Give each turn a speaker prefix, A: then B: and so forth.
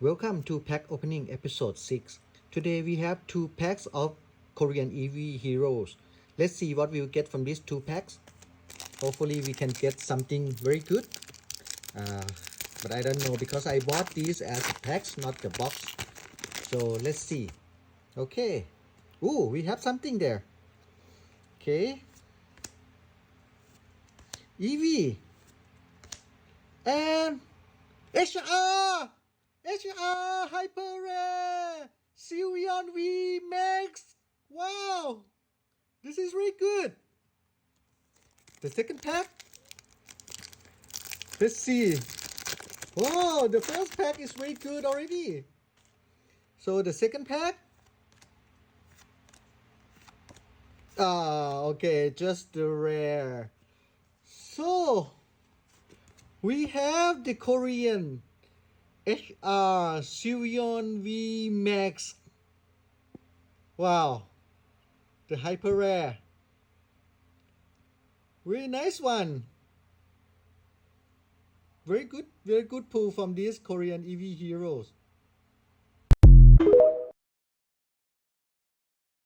A: Welcome to pack opening episode 6. Today we have two packs of Korean Eevee heroes. Let's see what we'll get from these two packs. Hopefully we can get something very good. Uh, but I don't know because I bought these as packs, not the box. So let's see. Okay. Ooh, we have something there. Okay. Eevee. And HR Hyper Rare Sylveon V Max. Wow, this is really good. The second pack. Let's see. Wow, the first pack is very good already. So the second pack. Okay, just the rare. So we have the Korean HR Sylveon V Max. Wow, the hyper rare. Very nice one. Very good pull from these Korean Eevee heroes.